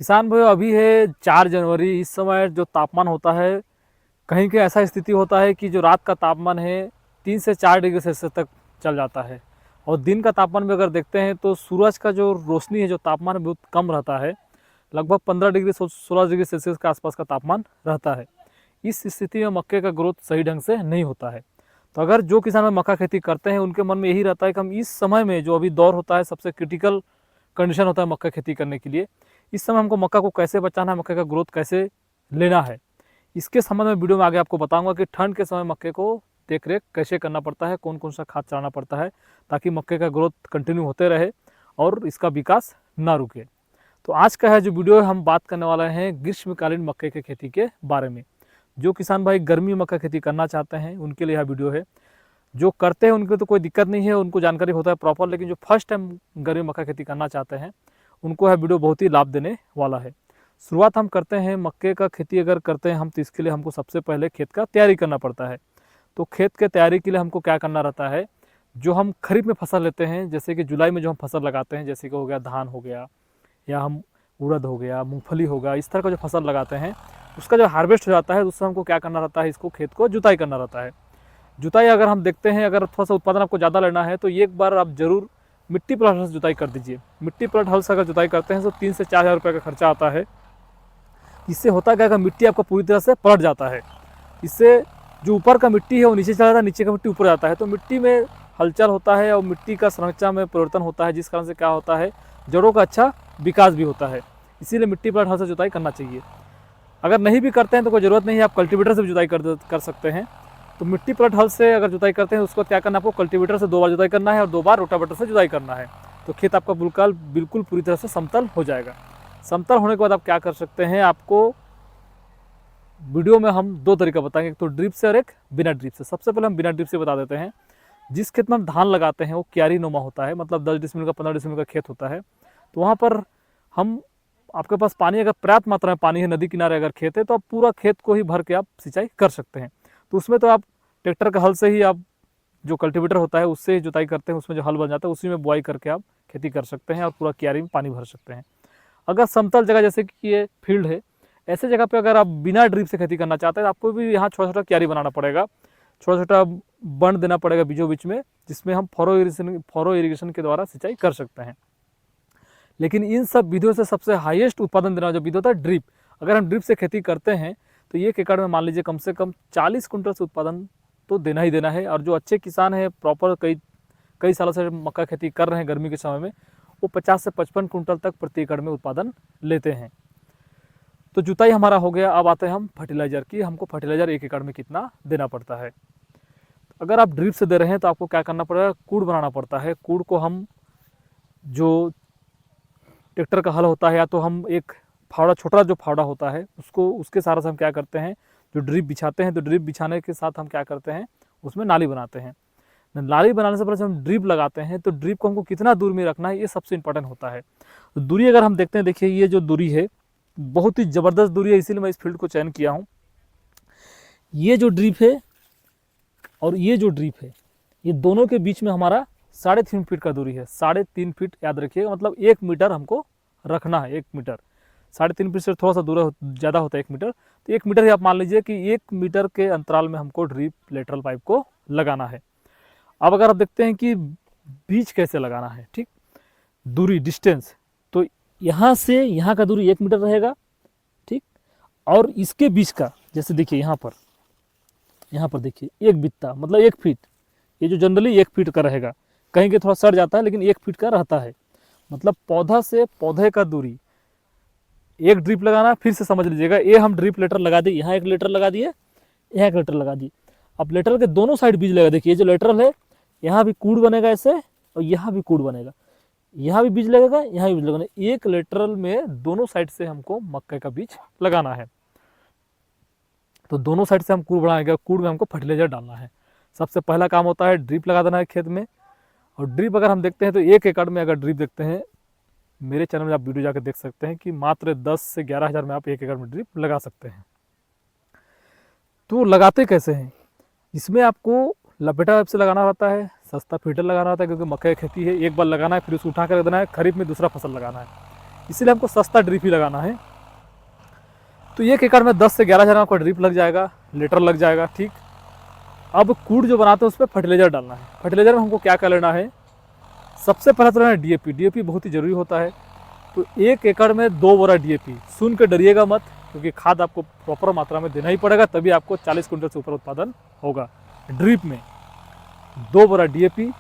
किसान भाई अभी है 4 जनवरी। इस समय जो तापमान होता है कहीं के ऐसा स्थिति होता है कि जो रात का तापमान है 3 से 4 डिग्री सेल्सियस तक चल जाता है। और दिन का तापमान में अगर देखते हैं तो सूरज का जो रोशनी है, जो तापमान है बहुत कम रहता है। लगभग 15 डिग्री 16 डिग्री सेल्सियस के आसपास का तापमान रहता है। इस स्थिति में मक्के का ग्रोथ सही ढंग से नहीं होता है। तो अगर जो किसान मक्का खेती करते हैं उनके मन में यही रहता है कि हम इस समय में जो अभी दौर होता है, सबसे क्रिटिकल कंडीशन होता है मक्का खेती करने के लिए, इस समय हमको मक्का को कैसे बचाना है, मक्के का ग्रोथ कैसे लेना है, इसके संबंध में वीडियो में आगे आपको बताऊंगा कि ठंड के समय मक्के को देख रेख कैसे करना पड़ता है, कौन कौन सा खाद चलाना पड़ता है, ताकि मक्के का ग्रोथ कंटिन्यू होते रहे और इसका विकास ना रुके। तो आज का है जो वीडियो है, हम बात करने वाले हैं ग्रीष्मकालीन मक्के की खेती के बारे में। जो किसान भाई गर्मी मक्का खेती करना चाहते हैं उनके लिए यह वीडियो है। जो करते हैं उनके तो कोई दिक्कत नहीं है, उनको जानकारी होता है प्रॉपर, लेकिन जो फर्स्ट टाइम गर्मी मक्का खेती करना चाहते हैं उनको यह वीडियो बहुत ही लाभ देने वाला है। शुरुआत हम करते हैं मक्के का खेती अगर करते हैं हम, तो इसके लिए हमको सबसे पहले खेत का तैयारी करना पड़ता है। तो खेत के तैयारी के लिए हमको क्या करना रहता है, जो हम खरीफ में फसल लेते हैं, जैसे कि जुलाई में जो हम फसल लगाते हैं, जैसे कि हो गया धान हो गया, या हम उड़द हो गया, मूंगफली हो गया, इस तरह का जो फसल लगाते हैं उसका जो हार्वेस्ट हो जाता है उससे हमको क्या करना रहता है, इसको खेत को जुताई करना रहता है। जुताई अगर हम देखते हैं, अगर थोड़ा सा उत्पादन आपको ज़्यादा लेना है तो एक बार आप जरूर मिट्टी प्लाट हल से जुताई कर दीजिए। मिट्टी प्लाट हल से अगर जुताई करते हैं तो 3 से 4 हज़ार रुपये का खर्चा आता है। इससे होता क्या है, मिट्टी आपका पूरी तरह से पलट जाता है। इससे जो ऊपर का मिट्टी है वो नीचे चला जाता है, नीचे का मिट्टी ऊपर जाता है, तो मिट्टी में हलचल होता है और मिट्टी का संरचना में परिवर्तन होता है, जिस कारण से क्या होता है, जड़ों का अच्छा विकास भी होता है। इसीलिए मिट्टी प्लाट हल से जुताई करना चाहिए। अगर नहीं भी करते हैं तो कोई ज़रूरत नहीं है, आप कल्टीवेटर से भी जुताई कर सकते हैं। तो मिट्टी प्लाट हल से अगर जुताई करते हैं उसको क्या करना, आपको कल्टीवेटर से 2 बार जुताई करना है और 2 बार रोटावेटर से जुताई करना है। तो खेत आपका बिल्कुल पूरी तरह से समतल हो जाएगा। समतल होने के बाद आप क्या कर सकते हैं, आपको वीडियो में हम 2 तरीका बताएंगे, एक तो ड्रिप से और एक बिना ड्रिप से। सबसे पहले हम बिना ड्रिप से बता देते हैं। जिस खेत में हम धान लगाते हैं वो क्यारी नुमा होता है, मतलब 10 डिसमिल का 15 डिसमिल का खेत होता है। तो वहाँ पर हम, आपके पास पानी अगर पर्याप्त मात्रा में पानी है, नदी किनारे अगर खेत है, तो आप पूरा खेत को ही भर के आप सिंचाई कर सकते हैं। तो उसमें तो आप ट्रैक्टर का हल से ही, आप जो कल्टीवेटर होता है उससे ही जुताई करते हैं, उसमें जो हल बन जाता है उसी में बुआई करके आप खेती कर सकते हैं और पूरा क्यारी में पानी भर सकते हैं। अगर समतल जगह जैसे कि ये फील्ड है, ऐसे जगह पे अगर आप बिना ड्रिप से खेती करना चाहते हैं, आपको भी यहाँ छोटा छोटा क्यारी बनाना पड़ेगा, छोटा छोटा बंड देना पड़ेगा बीचों बीच में, जिसमें हम फॉरो इरिगेशन के द्वारा सिंचाई कर सकते हैं। लेकिन इन सब विधियों से सबसे हाईएस्ट उत्पादन देना जो विधि होता है ड्रिप। अगर हम ड्रिप से खेती करते हैं तो 1 एकड़ में मान लीजिए कम से कम 40 कुंटल से उत्पादन तो देना ही देना है। और जो अच्छे किसान हैं, प्रॉपर कई सालों से मक्का खेती कर रहे हैं गर्मी के समय में, वो 50 से 55 कुंटल तक प्रति एकड़ में उत्पादन लेते हैं। तो जुताई हमारा हो गया। अब आते हैं हम फर्टिलाइज़र की। हमको फर्टिलाइज़र 1 एकड़ में कितना देना पड़ता है। अगर आप ड्रिप से दे रहे हैं तो आपको क्या करना पड़ेगा, कूड़ बनाना पड़ता है। कूड़ को हम, जो ट्रैक्टर का हल होता है, या तो हम एक फावड़ा, छोटा जो फावड़ा होता है उसको, उसके सहारे से हम क्या करते हैं, जो ड्रिप बिछाते हैं, तो ड्रिप बिछाने के साथ हम क्या करते हैं, उसमें नाली बनाते हैं। नाली बनाने से पहले जब हम ड्रिप लगाते हैं तो ड्रिप को हमको कितना दूर में रखना है, ये सबसे इंपॉर्टेंट होता है। तो दूरी अगर हम देखते हैं, देखिए ये जो दूरी है बहुत ही ज़बरदस्त दूरी है, इसीलिए मैं इस फील्ड को चयन किया हूँ। ये जो ड्रिप है और ये जो ड्रिप है, ये दोनों के बीच में हमारा 3.5 फीट का दूरी है। 3.5 फीट याद रखिएगा, मतलब 1 मीटर हमको रखना है। 1 मीटर, 3.5 फीट से थोड़ा सा दूर ज़्यादा होता है 1 मीटर, तो 1 मीटर ही आप मान लीजिए कि 1 मीटर के अंतराल में हमको ड्रिप लेटरल पाइप को लगाना है। अब अगर आप देखते हैं कि बीज कैसे लगाना है, ठीक, दूरी, डिस्टेंस, तो यहाँ से यहाँ का दूरी 1 मीटर रहेगा, ठीक, और इसके बीच का, जैसे देखिए यहाँ पर देखिए 1 बित्ता मतलब 1 फीट, ये जो जनरली 1 फीट का रहेगा, कहीं के थोड़ा सड़ जाता है लेकिन 1 फीट का रहता है। मतलब पौधा से पौधे का दूरी, एक ड्रिप लगाना, फिर से समझ लीजिएगा, ये हम ड्रिप लेटर लगा दिए, यहाँ एक लेटर लगा दिए, यहाँ एक लेटर लगा दिए। अब लेटर के दोनों साइड बीज लगेगा। देखिए ये जो लेटरल है, यहाँ भी कूड़ बनेगा ऐसे, और यहाँ भी कूड़ बनेगा, यहाँ भी बीज लगेगा, यहाँ भी बीज लगेगा। एक लेटरल में दोनों साइड से हमको मक्के का बीज लगाना है। तो दोनों साइड से हम कूड़ बनाएंगे, कूड़ में हमको फर्टिलाइजर डालना है। सबसे पहला काम होता है ड्रिप लगा देना है खेत में। और ड्रिप अगर हम देखते हैं तो 1 एकड़ में अगर ड्रिप देखते हैं, मेरे चैनल में आप वीडियो जाकर देख सकते हैं कि मात्र 10 से 11 हज़ार में आप 1 एकड़ में ड्रिप लगा सकते हैं। तो लगाते कैसे हैं, इसमें आपको लपेटा पाइप से लगाना रहता है, सस्ता फीडर लगाना रहता है, क्योंकि मक्के की खेती है, एक बार लगाना है फिर उसको उठा कर देना है, खरीफ में दूसरा फसल लगाना है। इसीलिए हमको सस्ता ड्रिप ही लगाना है। तो 1 एकड़ में 10 से 11 हज़ार आपका ड्रिप लग जाएगा, लीटर लग जाएगा। ठीक, अब कूड़ जो बनाते हैं उस पर फर्टिलाइजर डालना है। फर्टिलाइजर में हमको क्या क्या लेना है, सबसे पहले तो लेना है डीएपी। डीएपी बहुत ही ज़रूरी होता है। तो 1 एकड़ में 2 बोरा डीएपी। सुन के डरिएगा मत, क्योंकि खाद आपको प्रॉपर मात्रा में देना ही पड़ेगा, तभी आपको 40 कुंटल से ऊपर उत्पादन होगा। ड्रिप में 2 बोरा डीएपी,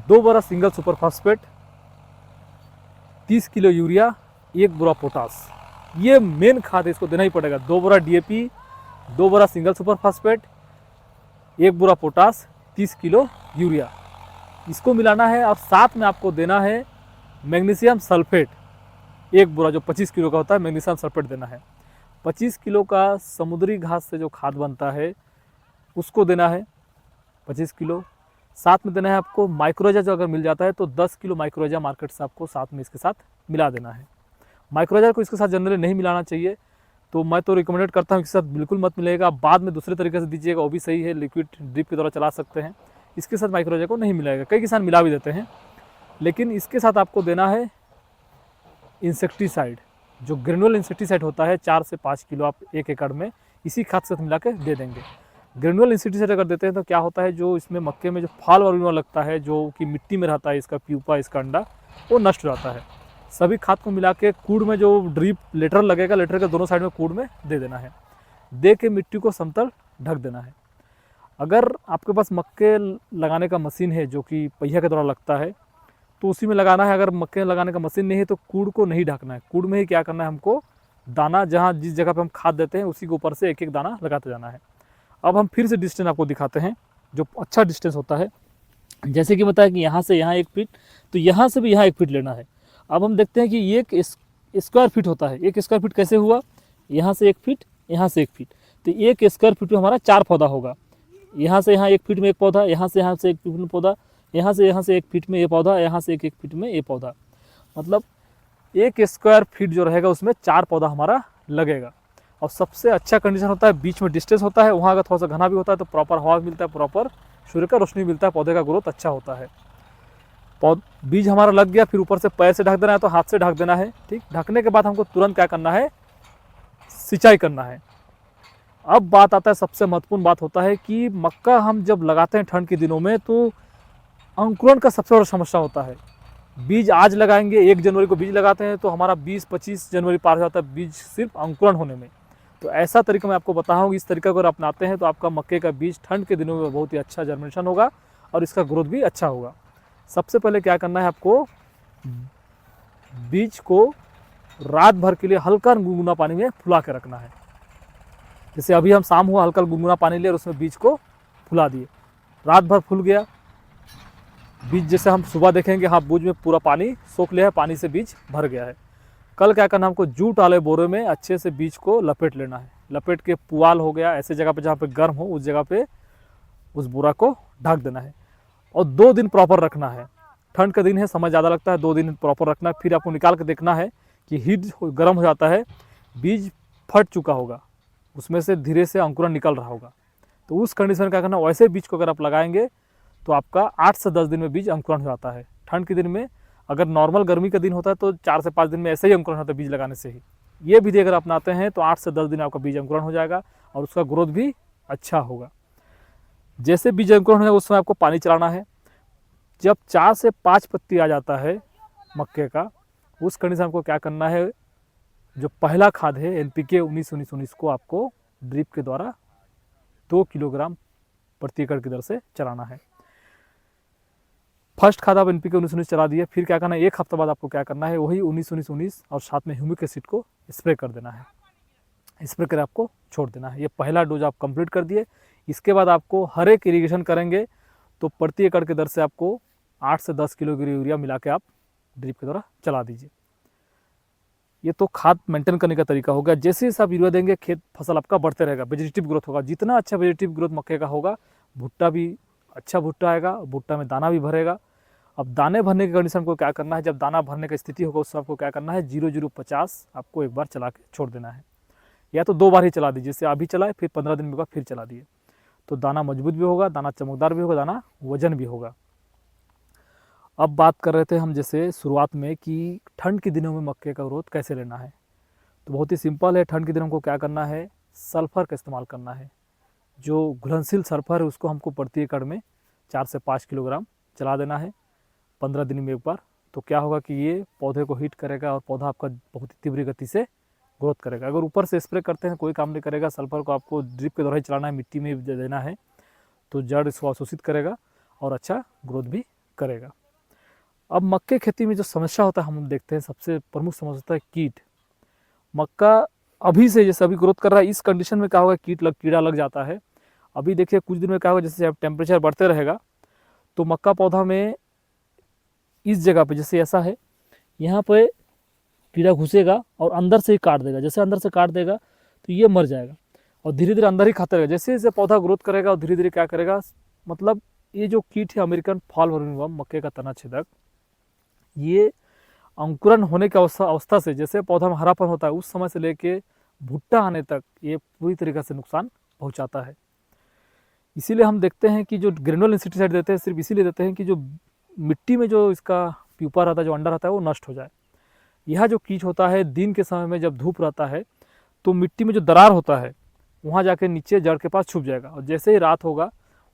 2 बोरा single super phosphate, 30 kilo urea, 1 बोरा पोटास। ये मेन खाद है, इसको देना ही पड़ेगा। 2 बोरा डीएपी, 2 बोरा सिंगल सुपर फास्फेट, 1 बोरा पोटास, 30 किलो यूरिया, इसको मिलाना है। और साथ में आपको देना है मैग्नीशियम सल्फेट, 1 बोरा जो 25 किलो का होता है, मैग्नीशियम सल्फेट देना है। 25 किलो का समुद्री घास से जो खाद बनता है उसको देना है 25 किलो। साथ में देना है आपको माइक्रोजा, जो अगर मिल जाता है तो 10 किलो माइक्रोजा मार्केट से आपको साथ में इसके साथ मिला देना है। माइक्रोजा को इसके साथ जनरली नहीं मिलाना चाहिए, तो मैं तो रिकमेंडेड करता हूँ इसके साथ बिल्कुल मत मिलेगा। बाद में दूसरे तरीके से दीजिएगा, वो भी सही है, लिक्विड ड्रिप के द्वारा चला सकते हैं। इसके साथ माइक्रोजा को नहीं मिलाएगा, कई किसान मिला भी देते हैं। लेकिन इसके साथ आपको देना है इंसेक्टिसाइड, जो ग्रेनुअल इंसेक्टिसाइड होता है, 4 से 5 किलो आप 1 एकड़ में इसी खाद से मिला के दे देंगे। ग्रेनुअल इंसेक्टिसाइड अगर देते हैं तो क्या होता है, जो इसमें मक्के में जो फाल वगैरह लगता है, जो कि मिट्टी में रहता है, इसका प्यूपा, इसका अंडा, वो नष्ट हो जाता है। सभी खाद को मिला के कूड़ में जो ड्रिप लेटर लगेगा, लेटर के दोनों साइड में कूड़ में दे देना है। दे के मिट्टी को समतल ढक देना है। अगर आपके पास मक्के लगाने का मशीन है जो कि पहिया के द्वारा लगता है, तो उसी में लगाना है। अगर मक्के लगाने का मशीन नहीं है तो कूड़ को नहीं ढकना है। कूड़ में ही क्या करना है, हमको दाना जहाँ जिस जगह पे हम खाद देते हैं उसी के ऊपर से एक एक दाना लगाते जाना है। अब हम फिर से डिस्टेंस आपको दिखाते हैं, जो अच्छा डिस्टेंस होता है। जैसे कि बताया कि यहाँ से यहाँ 1 फीट, तो यहाँ से भी यहाँ 1 फीट लेना है। अब हम देखते हैं कि ये एक स्क्वायर फीट होता है। 1 स्क्वायर फीट कैसे हुआ, यहाँ से 1 फीट, यहाँ से 1 फीट, तो 1 स्क्वायर फीट में हमारा 4 पौधा होगा। यहाँ से यहाँ 1 फीट में 1 पौधा, यहाँ से 1 फीट में पौधा, यहाँ से 1 फीट में ये पौधा, यहाँ से 1 फीट में ये पौधा। मतलब 1 स्क्वायर फीट जो रहेगा उसमें 4 पौधा हमारा लगेगा। और सबसे अच्छा कंडीशन होता है, बीच में डिस्टेंस होता है, वहाँ अगर थोड़ा सा घना भी होता है तो प्रॉपर हवा मिलता है, प्रॉपर सूर्य का रोशनी मिलता है, पौधे का ग्रोथ अच्छा होता है। बीज हमारा लग गया, फिर ऊपर से पैर से ढक देना है तो हाथ से ढक देना है। ठीक, ढकने के बाद हमको तुरंत क्या करना है, सिंचाई करना है। अब बात आता है, सबसे महत्वपूर्ण बात होता है कि मक्का हम जब लगाते हैं ठंड के दिनों में तो अंकुरण का सबसे बड़ा समस्या होता है। बीज आज लगाएंगे, 1 जनवरी को बीज लगाते हैं तो हमारा 20-25 जनवरी पार हो जाता है बीज सिर्फ अंकुरण होने में। तो ऐसा तरीका मैं आपको बताऊँ, इस तरीका को अगर अपनाते हैं तो आपका मक्के का बीज ठंड के दिनों में बहुत ही अच्छा जर्मिनेशन होगा और इसका ग्रोथ भी अच्छा होगा। सबसे पहले क्या करना है, आपको बीज को रात भर के लिए हल्का गुनगुना पानी में फुला के रखना है। जैसे अभी हम शाम हुआ, हल्का गुनगुना पानी लिए और उसमें बीज को फुला दिए, रात भर फूल गया बीज। जैसे हम सुबह देखेंगे, हाँ बीज में पूरा पानी सोख लिया है, पानी से बीज भर गया है। कल क्या करना, हमको जूट वाले बोरे में अच्छे से बीज को लपेट लेना है। लपेट के पुआल हो गया, ऐसे जगह पे जहाँ पे गर्म हो उस जगह पे उस बोरा को ढक देना है। और 2 दिन प्रॉपर रखना है। ठंड का दिन है, समय ज़्यादा लगता है, 2 दिन प्रॉपर रखना है। फिर आपको निकाल के देखना है कि हीट गर्म हो जाता है, बीज फट चुका होगा, उसमें से धीरे से अंकुरण निकल रहा होगा। तो उस कंडीशन में क्या करना, वैसे बीज को अगर आप लगाएंगे तो आपका 8 से 10 दिन में बीज अंकुरण हो जाता है। ठंड के दिन में, अगर नॉर्मल गर्मी का दिन होता है तो 4 से 5 दिन में ऐसे ही अंकुरण होता है बीज लगाने से ही। ये विधि अगर अपनाते हैं तो 8 से 10 दिन आपका बीज अंकुरण हो जाएगा और उसका ग्रोथ भी अच्छा होगा। जैसे बीज अंकुरण होगा उस समय आपको पानी चलाना है। जब 4 से 5 पत्ती आ जाता है मक्के का, उस कंडीशन में आपको क्या करना है, जो पहला खाद है NPK 19-19-19 को आपको ड्रिप के द्वारा 2 किलोग्राम प्रति एकड़ की दर से चलाना है। फर्स्ट खाद आप NPK 19-19 चला दिए, फिर क्या करना है, 1 हफ्ते बाद आपको क्या करना है, वही 19-19-19 और साथ में ह्यूमिक एसिड को स्प्रे कर देना है। स्प्रे कर आपको छोड़ देना है। ये पहला डोज आप कंप्लीट कर दिए। इसके बाद आपको हर एक इरीगेशन करेंगे तो प्रति एकड़ की दर से आपको 8 से 10 किलो यूरिया मिला के आप ड्रिप के द्वारा चला दीजिए। ये तो खाद मेंटेन करने का तरीका होगा। जैसे ही आप यूरिया देंगे, खेत फसल आपका बढ़ते रहेगा, वेजिटेटिव ग्रोथ होगा। जितना अच्छा वेजिटेटिव ग्रोथ मक्के का होगा, भुट्टा भी अच्छा भुट्टा आएगा, भुट्टा में दाना भी भरेगा। अब दाने भरने की कंडीशन को क्या करना है, जब दाना भरने की स्थिति होगा उस समय आपको क्या करना है, 0-0-50 आपको एक बार चला के छोड़ देना है, या तो 2 बार ही चला दीजिए। जैसे अभी चलाए, फिर 15 दिन के बाद फिर चला दिए, तो दाना मजबूत भी होगा, दाना चमकदार भी होगा, दाना वजन भी होगा। अब बात कर रहे थे हम जैसे शुरुआत में कि ठंड के दिनों में मक्के का ग्रोथ कैसे लेना है। तो बहुत ही सिंपल है, ठंड के दिनों को क्या करना है, सल्फर का इस्तेमाल करना है। जो घुलनशील सल्फर है उसको हमको प्रति एकड़ में 4 से 5 किलोग्राम चला देना है 15 दिन में एक बार। तो क्या होगा कि ये पौधे को हिट करेगा और पौधा आपका बहुत ही तीव्र गति से ग्रोथ करेगा। अगर ऊपर से स्प्रे करते हैं कोई काम नहीं करेगा, सल्फर को आपको ड्रिप के द्वारा ही चलाना है, मिट्टी में भी देना है, तो जड़ इसको अवशोषित करेगा और अच्छा ग्रोथ भी करेगा। अब मक्के खेती में जो समस्या होता है हम देखते हैं, सबसे प्रमुख समस्या होता है कीट। मक्का अभी से जैसे अभी ग्रोथ कर रहा है, इस कंडीशन में क्या होगा, कीड़ा लग जाता है। अभी देखिए कुछ दिन में क्या होगा, जैसे अब टेम्परेचर बढ़ते रहेगा तो मक्का पौधा में इस जगह पे जैसे ऐसा है, यहाँ पे कीड़ा घुसेगा और अंदर से ही काट देगा। जैसे अंदर से काट देगा तो ये मर जाएगा और धीरे धीरे अंदर ही खाता रहेगा। जैसे जैसे पौधा ग्रोथ करेगा और धीरे धीरे क्या करेगा, मतलब ये जो कीट है अमेरिकन फॉल वर्म मक्के का तना छेदक, ये अंकुरन होने की अवस्था से जैसे पौधा में हरापन होता है उस समय से लेके भुट्टा आने तक ये पूरी तरीके से नुकसान पहुंचाता है। इसीलिए हम देखते हैं कि जो ग्रेनुअल इंसेक्टिसाइड देते हैं सिर्फ इसीलिए देते हैं कि जो मिट्टी में जो इसका प्यूपा रहता है, जो अंडा रहता है, वो नष्ट हो जाए। यह जो कीट होता है दिन के समय में जब धूप रहता है तो मिट्टी में जो दरार होता है वहाँ जाके नीचे जड़ के पास छुप जाएगा और जैसे ही रात होगा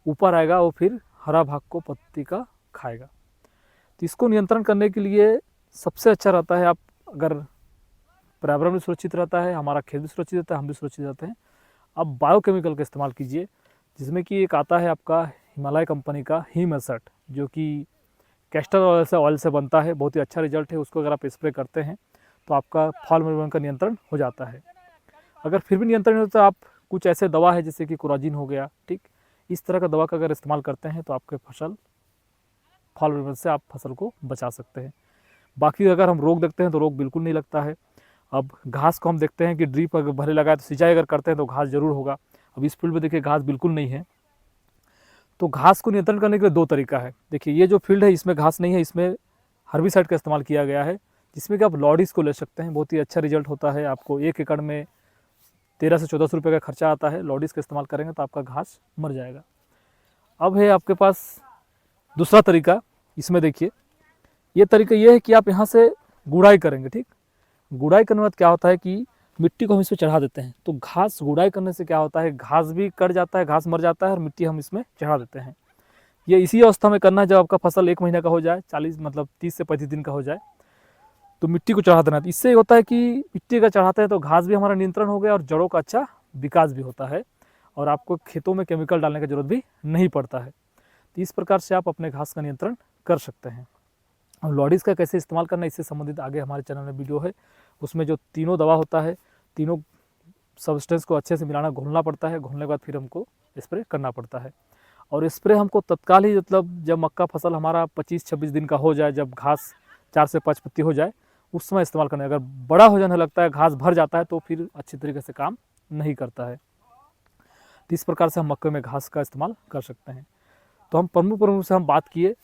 ऊपर आएगा, वो फिर हरा भाग को पत्ती का खाएगा। तो इसको नियंत्रण करने के लिए सबसे अच्छा रहता है, आप अगर पर्यावरण भी सुरक्षित रहता है, हमारा खेत भी सुरक्षित रहता है, हम भी सुरक्षित रहते हैं, आप बायोकेमिकल का इस्तेमाल कीजिए। जिसमें कि एक आता है आपका हिमालय कंपनी का हीम एसर्ट, जो कि कैस्टर ऑयल से बनता है, बहुत ही अच्छा रिजल्ट है। उसको अगर आप स्प्रे करते हैं तो आपका फॉल मिलवन का नियंत्रण हो जाता है। अगर फिर भी नियंत्रण नहीं होता तो आप कुछ ऐसे दवा है जैसे कि कोराजिन हो गया, ठीक, इस तरह का दवा का अगर इस्तेमाल करते हैं तो आपके फसल फॉल मिलवन से आप फसल को बचा सकते हैं। बाकी अगर हम रोग देखते हैं तो रोग बिल्कुल नहीं लगता है। अब घास को हम देखते हैं कि ड्रिप अगर भरे लगाए तो सिंचाई अगर करते हैं तो घास जरूर होगा। अब इस फील्ड में देखिए घास बिल्कुल नहीं है। तो घास को नियंत्रण करने के लिए दो तरीका है। देखिए ये जो फील्ड है इसमें घास नहीं है, इसमें हर्बिसाइड का इस्तेमाल किया गया है, जिसमें कि आप लॉडीज को ले सकते हैं। बहुत ही अच्छा रिजल्ट होता है, आपको 1 एकड़ में 1300 से 1400 रुपये का खर्चा आता है। लॉडीज का इस्तेमाल करेंगे तो आपका घास मर जाएगा। अब है आपके पास दूसरा तरीका, इसमें देखिए ये तरीका ये है कि आप यहाँ से गुड़ाई करेंगे, ठीक। गुड़ाई करने के बाद क्या होता है कि मिट्टी को हम इसमें चढ़ा देते हैं, तो घास गुड़ाई करने से क्या होता है, घास भी कट जाता है, घास मर जाता है और मिट्टी हम इसमें चढ़ा देते हैं। ये इसी अवस्था में करना है जब आपका फसल 1 महीने का हो जाए, 30 से 35 दिन का हो जाए, तो मिट्टी को चढ़ा देना है। इससे होता है कि मिट्टी का चढ़ाते हैं तो घास भी हमारा नियंत्रण हो गया और जड़ों का अच्छा विकास भी होता है और आपको खेतों में केमिकल डालने की जरूरत भी नहीं पड़ता है। तो इस प्रकार से आप अपने घास का नियंत्रण कर सकते हैं। और लॉडीज़ का कैसे इस्तेमाल करना, इससे संबंधित आगे हमारे चैनल में वीडियो है। उसमें जो तीनों दवा होता है, तीनों सब्सटेंस को अच्छे से मिलाना, घोलना पड़ता है। घोलने के बाद फिर हमको स्प्रे करना पड़ता है और स्प्रे हमको तत्काल ही, मतलब जब मक्का फसल हमारा 25-26 दिन का हो जाए, जब घास 4 से 5 पत्ती हो जाए, उस समय इस्तेमाल करना है। अगर बड़ा हो जाने लगता है, घास भर जाता है, तो फिर अच्छी तरीके से काम नहीं करता है। तो इस प्रकार से हम मक्के में घास का इस्तेमाल कर सकते हैं। तो हम प्रमुख से हम बात किए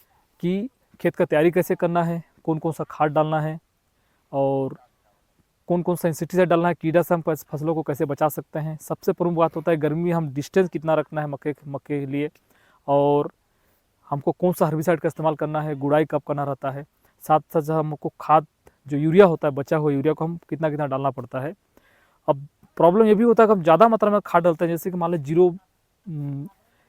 कि खेत का तैयारी कैसे करना है, कौन कौन सा खाद डालना है और कौन कौन सा इंसेक्टिसाइड डालना है, कीड़ा से हम फसलों को कैसे बचा सकते हैं। सबसे प्रमुख बात होता है गर्मी में हम डिस्टेंस कितना रखना है मक्के के लिए, और हमको कौन सा हर्बिसाइड का इस्तेमाल करना है, गुड़ाई कब करना रहता है। साथ साथ हमको खाद जो यूरिया होता है, बचा हुआ यूरिया को हम कितना कितना डालना पड़ता है। अब प्रॉब्लम ये भी होता है कि हम ज़्यादा मात्रा में खाद डालते हैं, जैसे कि मान लो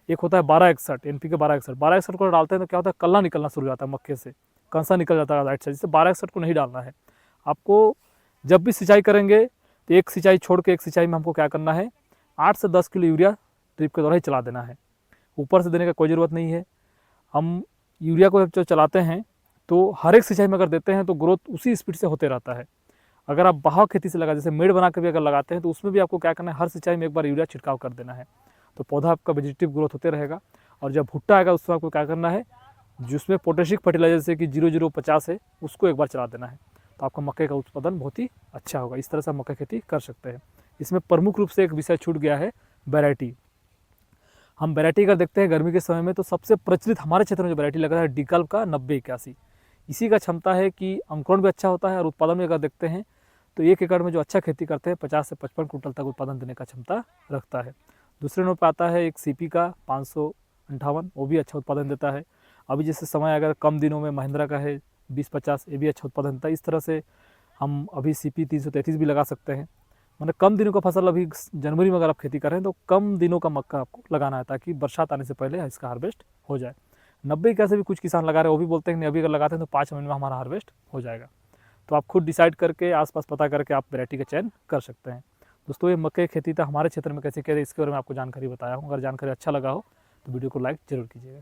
एक होता है 1261 NPK 1261 को डालते हैं तो क्या होता है, कल्ला निकलना शुरू हो जाता है मक्के से, कंसा निकल जाता है राइट साइड से। 1261 को नहीं डालना है आपको। जब भी सिंचाई करेंगे तो एक सिंचाई छोड़ के एक सिंचाई में हमको क्या करना है, 8 से 10 किलो यूरिया ड्रिप के द्वारा ही चला देना है, ऊपर से देने का कोई ज़रूरत नहीं है। हम यूरिया को जब चलाते हैं तो हर एक सिंचाई में अगर देते हैं तो ग्रोथ उसी स्पीड से होते रहता है। अगर आप बहाव खेती से लगा, जैसे मेड़ बना के भी अगर लगाते हैं, तो उसमें भी आपको क्या करना है, हर सिंचाई में एक बार यूरिया छिड़काव कर देना है, तो पौधा आपका वेजिटेटिव ग्रोथ होते रहेगा। और जब भुट्टा आएगा उसमें आपको क्या करना है, जिसमें पोटेशिक फर्टिलाइजर जैसे कि 0050 है, उसको एक बार चला देना है, तो आपका मक्के का उत्पादन बहुत ही अच्छा होगा। इस तरह से आप मक्का खेती कर सकते हैं। इसमें प्रमुख रूप से एक विषय छूट गया है, वैरायटी। हम वैरायटी का देखते हैं गर्मी के समय में, तो सबसे प्रचलित हमारे क्षेत्र में जो वैरायटी लगा है डिकल्प का 9081, इसी का क्षमता है कि अंकुरण भी अच्छा होता है और उत्पादन भी अगर देखते हैं तो 1 एकड़ में जो अच्छा खेती करते हैं 50 से 55 कुंटल तक उत्पादन देने का क्षमता रखता है। दूसरे नंबर पर आता है एक CP का 558, वो भी अच्छा उत्पादन देता है। अभी जैसे समय अगर कम दिनों में महिंद्रा का है 20-50, ये भी अच्छा उत्पादन था। इस तरह से हम अभी CP 333 भी लगा सकते हैं। मतलब कम दिनों का फसल अभी जनवरी में अगर आप खेती कर रहे हैं तो कम दिनों का मक्का आपको लगाना है, ताकि बरसात आने से पहले इसका हार्वेस्ट हो जाए। 90 कैसे भी कुछ किसान लगा रहे हैं, वो भी बोलते हैं कि अभी अगर लगाते हैं तो 5 महीने में हमारा हार्वेस्ट हो जाएगा। तो आप खुद डिसाइड करके आसपास पता करके आप वैरायटी का चयन कर सकते हैं। दोस्तों, ये मक्के की खेती था हमारे क्षेत्र में कैसे करें, इसके बारे में आपको जानकारी बताया हूँ। अगर जानकारी अच्छा लगा हो तो वीडियो को लाइक जरूर कीजिएगा।